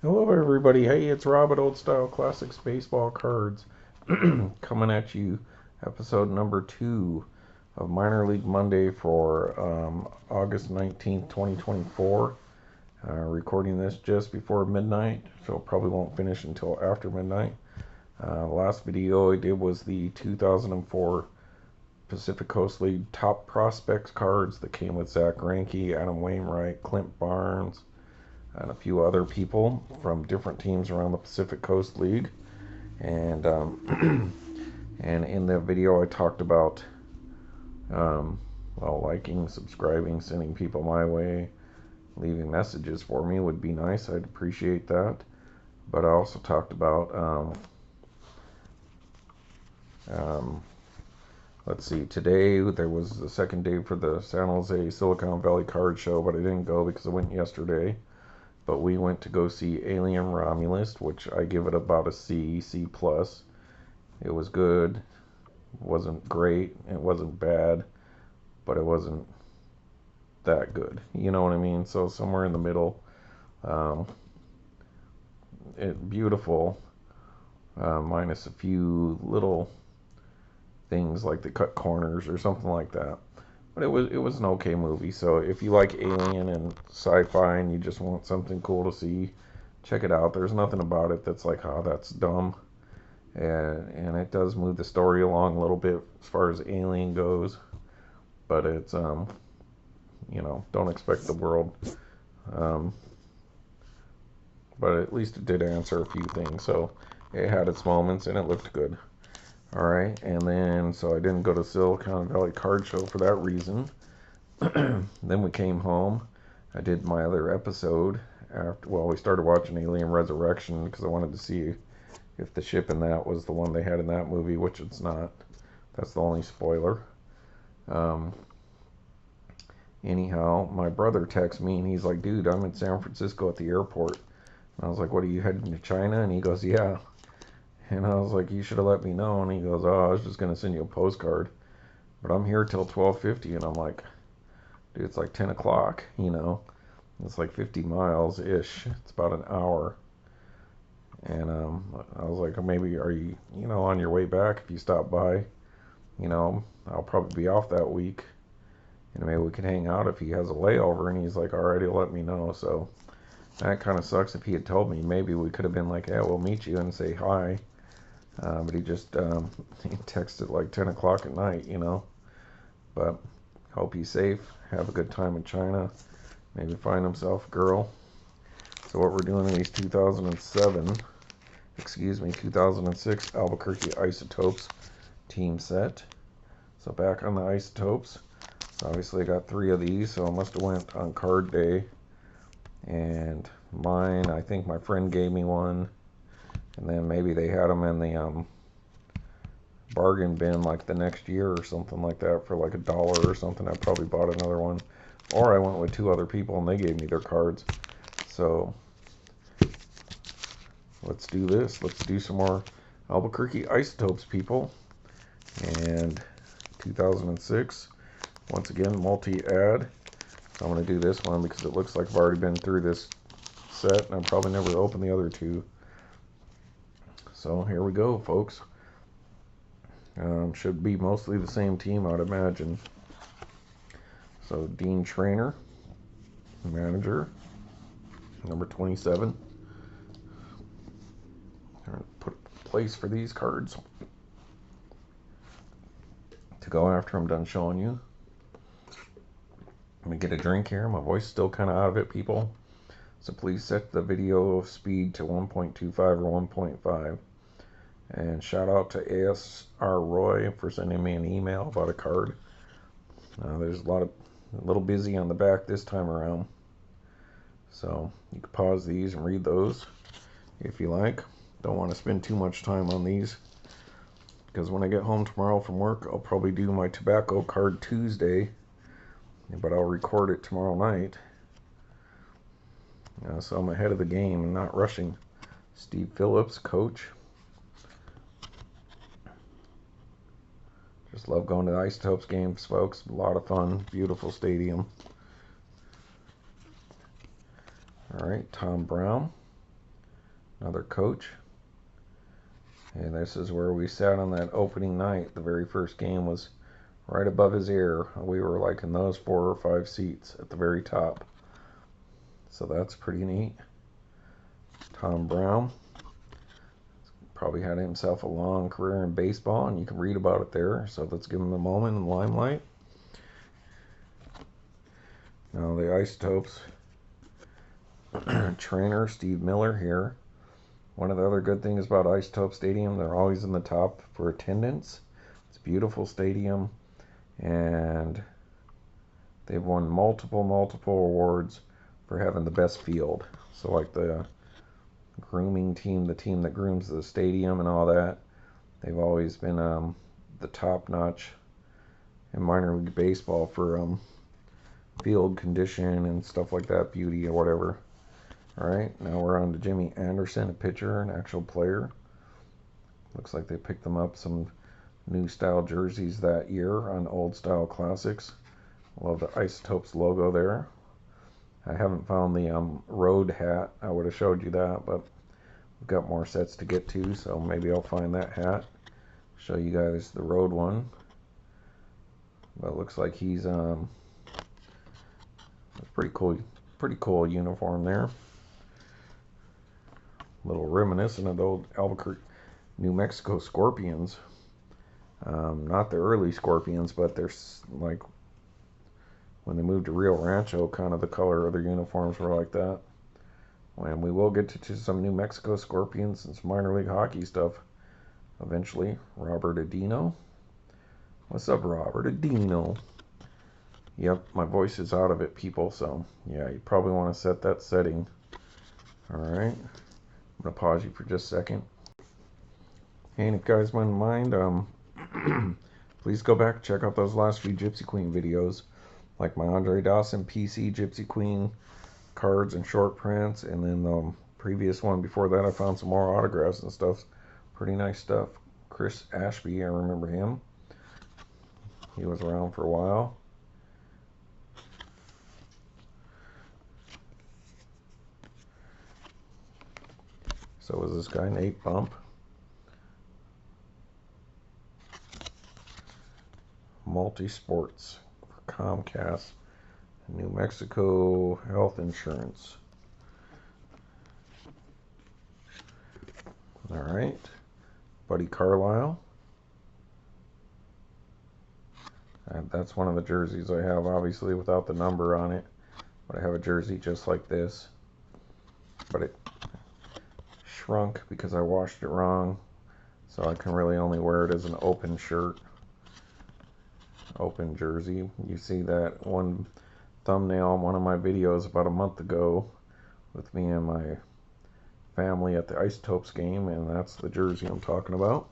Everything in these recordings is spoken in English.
Hello, everybody. Hey, it's Rob at Old Style Classics Baseball Cards coming at you, episode number 2 of Minor League Monday for August 19th, 2024. Recording this just before midnight, so probably won't finish until after midnight. The last video I did was the 2004 Pacific Coast League top prospects cards that came with Zach Greinke, Adam Wainwright, Clint Barnes, and a few other people from different teams around the Pacific Coast League. And and in the video, I talked about liking, subscribing, sending people my way, leaving messages for me would be nice. I'd appreciate that. But I also talked about let's see, today there was the second day for the San Jose Silicon Valley Card Show, but I didn't go because I went yesterday. But we went to go see Alien Romulus, which I give it about a C, C plus. It was good. It wasn't great. It wasn't bad, but it wasn't that good. You know what I mean? So somewhere in the middle. Um, beautiful, minus a few little things like the cut corners or something like that. But it was an okay movie. So if you like Alien and sci-fi and you just want something cool to see, check it out. There's nothing about it that's like, oh, that's dumb. And it does move the story along a little bit as far as Alien goes. But it's don't expect the world. Um, but at least it did answer a few things. So it had its moments and it looked good. All right, and then so I didn't go to Silicon Valley Card Show for that reason. Then we came home. I did my other episode after. Well, we started watching Alien Resurrection because I wanted to see if the ship in that was the one they had in that movie, which it's not. That's the only spoiler. Um, Anyhow, my brother texts me and he's like, "Dude, I'm in San Francisco at the airport." And I was like, "What, are you heading to China?" And he goes, "Yeah." And I was like, "You should have let me know." And he goes, "Oh, I was just gonna send you a postcard, but I'm here till 12:50." And I'm like, "Dude, it's like 10 o'clock. It's like 50 miles ish. It's about an hour." And I was like, "Maybe are you on your way back? If you stop by, I'll probably be off that week. Maybe we can hang out if he has a layover." And he's like, "Alright, he'll let me know." So that kind of sucks. If he had told me, maybe we could have been like, "Yeah, we'll meet you and say hi." But he just he texted like 10 o'clock at night. But hope he's safe. Have a good time in China. Maybe find himself a girl. So what we're doing in these 2006 Albuquerque Isotopes team set. So back on the Isotopes. So obviously I got 3 of these, so I must have went on card day. And mine, I think my friend gave me one. And then maybe they had them in the bargain bin like the next year or something like that for like $1 or something. I probably bought another one. Or I went with 2 other people and they gave me their cards. So let's do this. Let's do some more Albuquerque Isotopes, people. And 2006, once again, multi-ad. So I'm going to do this one because it looks like I've already been through this set and I've probably never opened the other 2. So here we go, folks. Should be mostly the same team, I'd imagine. So Dean Trainer, manager, number 27. I'm going to put a place for these cards to go after I'm done showing you. I'm going to get a drink here. My voice is still kind of out of it, people. So please set the video speed to 1.25 or 1.5. And shout out to ASR Roy for sending me an email about a card. There's a little busy on the back this time around. So you can pause these and read those if you like. Don't want to spend too much time on these because when I get home tomorrow from work, I'll probably do my tobacco card Tuesday, but I'll record it tomorrow night. So I'm ahead of the game and not rushing. Steve Phillips, coach. Just love going to the Isotopes games, folks. A lot of fun. Beautiful stadium. All right, Tom Brown. Another coach. And this is where we sat on that opening night. The very first game was right above his ear. We were like in those 4 or 5 seats at the very top. So that's pretty neat. Tom Brown probably had himself a long career in baseball, and you can read about it there. So let's give him a moment in the limelight. Now the Isotopes trainer Steve Miller here. One of the other good things about Isotope Stadium, they're always in the top for attendance. It's a beautiful stadium, and they've won multiple awards for having the best field. So like the grooming team, the team that grooms the stadium and all that, they've always been the top notch in minor league baseball for field condition and stuff like that, beauty or whatever. Alright, now we're on to Jimmy Anderson, a pitcher, an actual player. Looks like they picked them up some new style jerseys that year on old style classics. Love the Isotopes logo there. I haven't found the road hat. I would have showed you that, but we've got more sets to get to, so maybe I'll find that hat. Show you guys the road one. But it looks like he's pretty cool uniform there. A little reminiscent of the old Albuquerque, New Mexico Scorpions. Not the early Scorpions, but they're like when they moved to Rio Rancho, kind of the color of their uniforms were like that. And we will get to some New Mexico Scorpions and some minor league hockey stuff eventually. Robert Adino. What's up, Robert Adino? Yep, my voice is out of it, people, so yeah, you probably want to set that setting. Alright. I'm going to pause you for just a second. And if you guys wouldn't mind, please go back and check out those last few Gypsy Queen videos, like my Andre Dawson PC Gypsy Queen cards and short prints, and then the previous one before that I found some more autographs and stuff. Pretty nice stuff. Chris Ashby, I remember him. He was around for a while. So was this guy Nate Bump. Multi-sports for Comcast, New Mexico health insurance. All right, Buddy Carlisle. And that's one of the jerseys I have, obviously without the number on it. But I have a jersey just like this. But it shrunk because I washed it wrong. So I can really only wear it as an open shirt. Open jersey. You see that one thumbnail on one of my videos about a month ago with me and my family at the Isotopes game, and that's the jersey I'm talking about.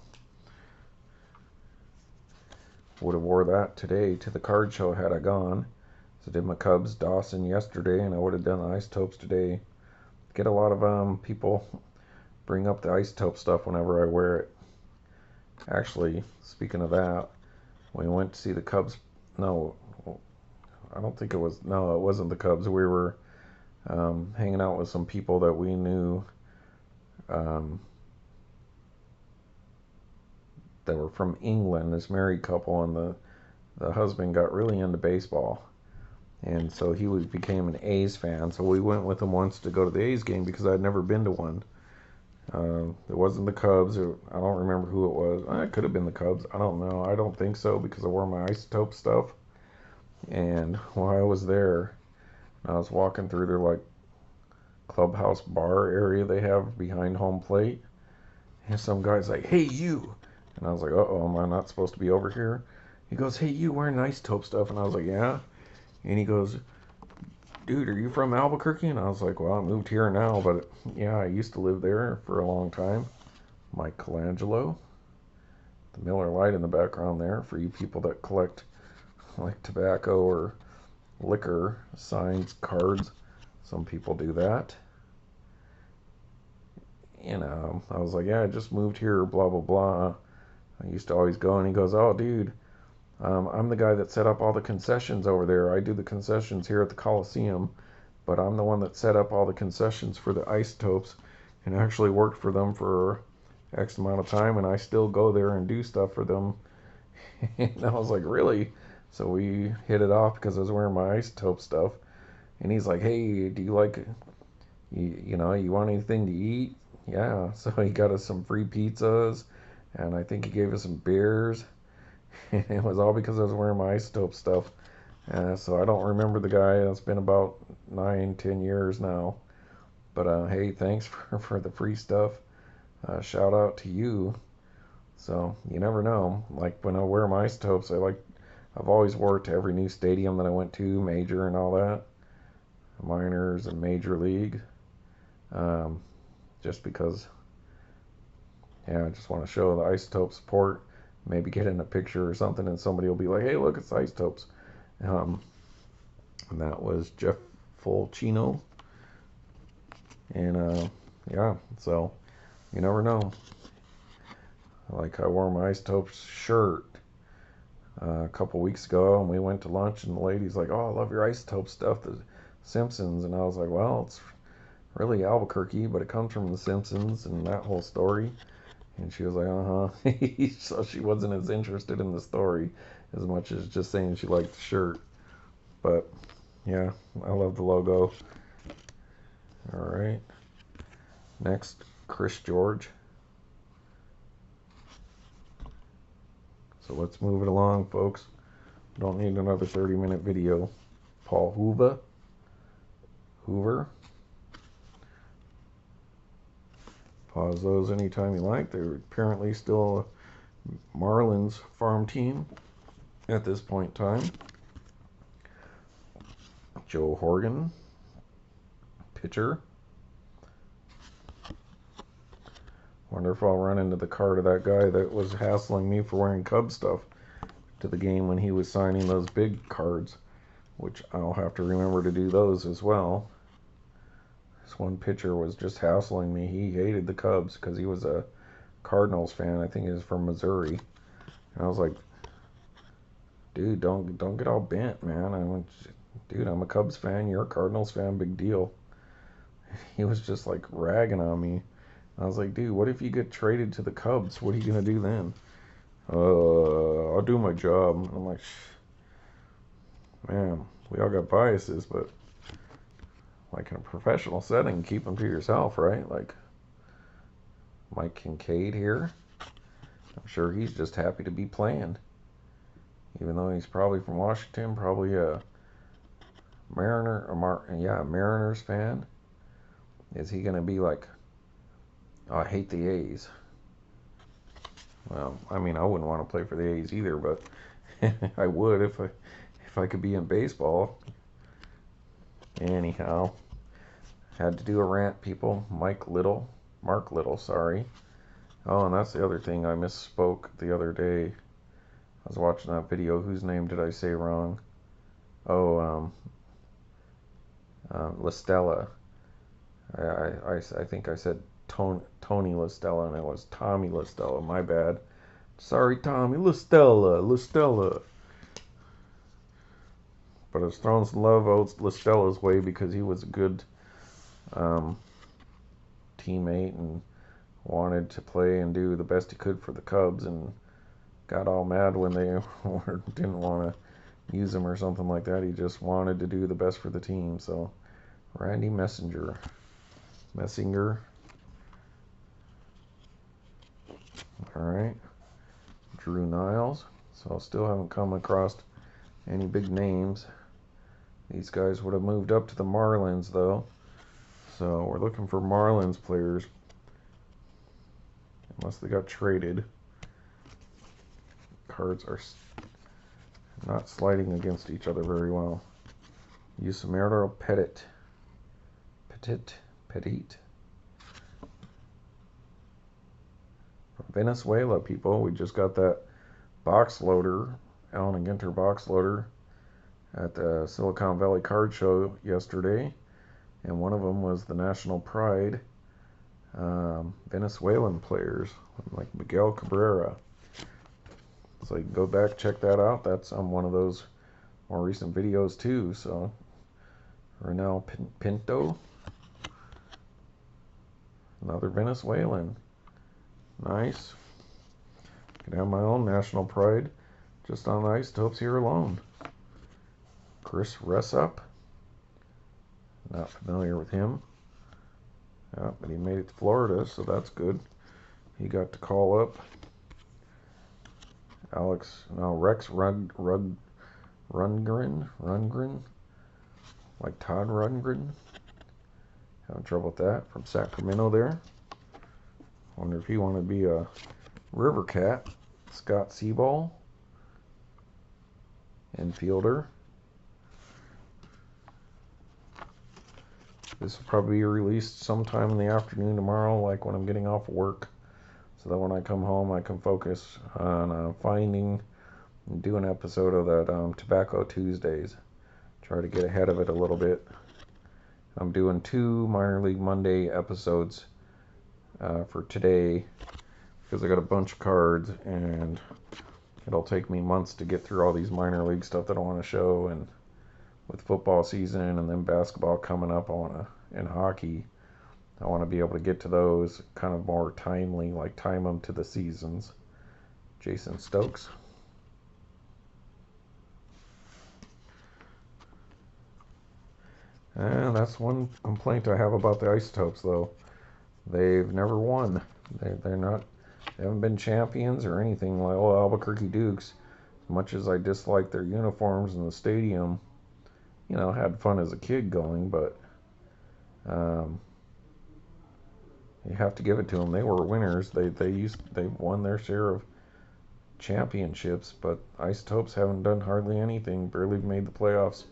Would have wore that today to the card show had I gone. So I did my Cubs Dawson yesterday, and I would have done the Isotopes today. Get a lot of people bring up the Isotope stuff whenever I wear it. Actually, speaking of that, we went to see the Cubs. No, I don't think it was. No, it wasn't the Cubs. We were hanging out with some people that we knew that were from England. This married couple, and the husband got really into baseball, and so he became an A's fan. So we went with him once to go to the A's game because I'd never been to one. It wasn't the Cubs. I don't remember who it was. It could have been the Cubs. I don't know. I don't think so because I wore my Isotope stuff. And while I was there, I was walking through their like clubhouse bar area they have behind home plate. And some guy's like, "Hey, you." And I was like, "Uh-oh, am I not supposed to be over here?" He goes, "Hey, you wearing Isotope stuff?" And I was like, "Yeah." And he goes, "Dude, are you from Albuquerque?" And I was like, "Well, I moved here now, but yeah, I used to live there for a long time." Michelangelo. The Miller Lite in the background there for you people that collect like tobacco or liquor, signs, cards. Some people do that. You know, I was like, "Yeah, I just moved here, blah, blah, blah." I used to always go, and he goes, "Oh, dude, I'm the guy that set up all the concessions over there. I do the concessions here at the Coliseum, but I'm the one that set up all the concessions for the Isotopes and actually worked for them for X amount of time, and I still go there and do stuff for them. And I was like, really? So we hit it off because I was wearing my isotope stuff, and he's like, hey, do you like, you want anything to eat? Yeah. So he got us some free pizzas, and I think he gave us some beers. And it was all because I was wearing my isotope stuff. So I don't remember the guy. It's been about 9, 10 years now. But hey, thanks for the free stuff. Shout out to you. So you never know. Like when I wear my isotopes, I've always wore it to every new stadium that I went to, major and all that, minors and major league. Um, just because, yeah, I just want to show the isotope support. Maybe get in a picture or something, and somebody will be like, "Hey, look, it's isotopes." Um, and that was Jeff Fulcino. And yeah, so you never know. Like I wore my isotopes shirt a couple weeks ago, and we went to lunch, and the lady's like, "Oh, I love your isotope stuff, the Simpsons." And I was like, "Well, it's really Albuquerque, but it comes from the Simpsons and that whole story." And she was like, "Uh-huh." So she wasn't as interested in the story as much as just saying she liked the shirt. But yeah, I love the logo. All right. Next, Chris George. So let's move it along, folks. Don't need another 30-minute video. Paul Hoover. Pause those anytime you like. They're apparently still a Marlins farm team at this point in time. Joe Horgan, pitcher. Wonder if I'll run into the card of that guy that was hassling me for wearing Cub stuff to the game when he was signing those big cards, which I'll have to remember to do those as well. This one pitcher was just hassling me. He hated the Cubs because he was a Cardinals fan. I think he was from Missouri. And I was like, dude, don't get all bent, man. Dude, I'm a Cubs fan. You're a Cardinals fan. Big deal. He was just like ragging on me. I was like, dude, what if you get traded to the Cubs? What are you gonna do then? I'll do my job. And I'm like, man, we all got biases, but like in a professional setting, keep them to yourself, right? Like Mike Kincaid here. I'm sure he's just happy to be playing. Even though he's probably from Washington, probably a Mariners fan. Is he gonna be like, oh, I hate the A's? Well, I mean, I wouldn't want to play for the A's either, but I would if I could be in baseball. Anyhow, had to do a rant, people. Mark Little, sorry. Oh, and that's the other thing, I misspoke the other day. I was watching that video. Whose name did I say wrong? Oh, LaStella. I think I said Tony LaStella, and it was Tommy LaStella. My bad. Sorry, Tommy LaStella. But I was throwing some love out LaStella's way because he was a good teammate and wanted to play and do the best he could for the Cubs, and got all mad when they didn't want to use him or something like that. He just wanted to do the best for the team. So Randy Messinger. All right. Drew Niles. So I still haven't come across any big names. These guys would have moved up to the Marlins, though. So we're looking for Marlins players. Unless they got traded. Cards are not sliding against each other very well. Yusmeiro Petit. From Venezuela, people. We just got that box loader, Allen and Ginter box loader, at the Silicon Valley Card Show yesterday, and one of them was the National Pride Venezuelan players, like Miguel Cabrera. So you can go back, check that out. That's on one of those more recent videos too. So Renal Pinto, Another Venezuelan. Nice. Can have my own national pride just on the isotopes here alone. Chris Ressup. Not familiar with him. But he made it to Florida, so that's good. He got to call up Rex Rundgren, like Todd Rundgren. Having trouble with that, from Sacramento there. Wonder if he wanted to be a River Cat. Scott Seaball, infielder. This will probably be released sometime in the afternoon tomorrow, like when I'm getting off work, so that when I come home I can focus on finding and do an episode of that Tobacco Tuesdays. Try to get ahead of it a little bit. I'm doing 2 Minor League Monday episodes for today because I got a bunch of cards and it'll take me months to get through all these minor league stuff that I want to show, and with football season and then basketball coming up, and hockey, I want to be able to get to those kind of more timely, like time them to the seasons. Jason Stokes. And that's one complaint I have about the Isotopes, though. They've never won. They haven't been champions or anything like Albuquerque Dukes. As much as I dislike their uniforms in the stadium, had fun as a kid going, but you have to give it to them. They were winners. They won their share of championships, but Isotopes haven't done hardly anything. Barely made the playoffs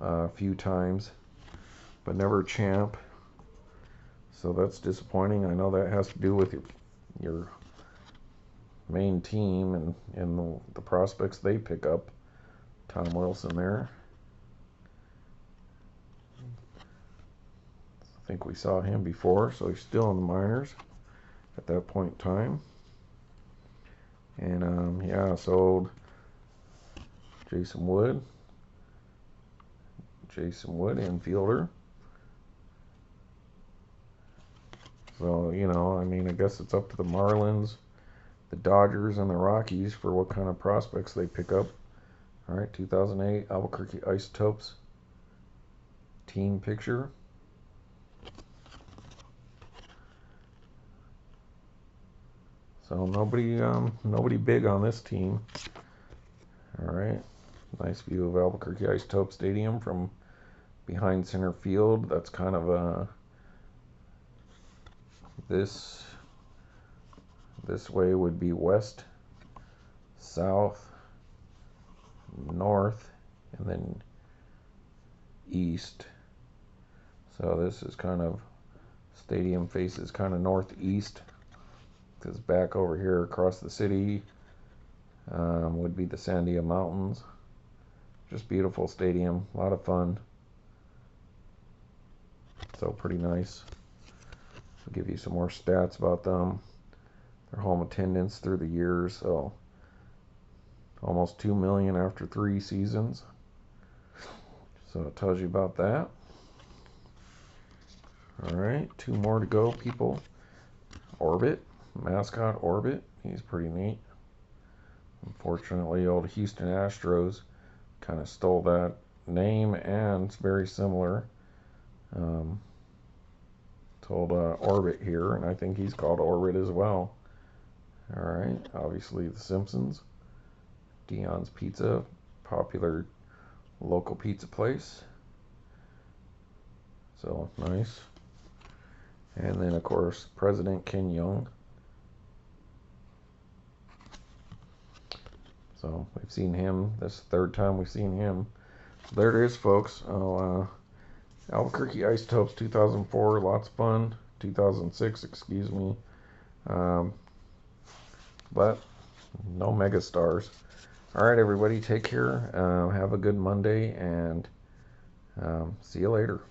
a few times, but never a champ. So that's disappointing. I know that has to do with your main team and the prospects they pick up. Tom Wilson there. I think we saw him before, so he's still in the minors at that point in time. And sold Jason Wood, infielder. So, I guess it's up to the Marlins, the Dodgers, and the Rockies for what kind of prospects they pick up. All right, 2008 Albuquerque Isotopes team picture. So nobody big on this team. All right, nice view of Albuquerque Isotope Stadium from behind center field. That's kind of this way would be west, south, north, and then east. So this is kind of, stadium faces kind of northeast, because back over here across the city would be the Sandia Mountains. Just beautiful stadium, a lot of fun. So pretty nice. I'll give you some more stats about them. Their home attendance through the years, so almost 2 million after 3 seasons. So it tells you about that. All right, 2 more to go, people. Orbit, mascot Orbit. He's pretty neat. Unfortunately, old Houston Astros kind of stole that name, and it's very similar. Told Orbit here, and I think he's called Orbit as well. All right, obviously the Simpsons. Dion's Pizza, popular local pizza place. So nice. And then of course President Ken Young. So we've seen him. This is the 3rd time we've seen him. So there it is, folks. Albuquerque Isotopes 2004, lots of fun. 2006, excuse me. But no mega stars. All right, everybody, take care. Have a good Monday, and see you later.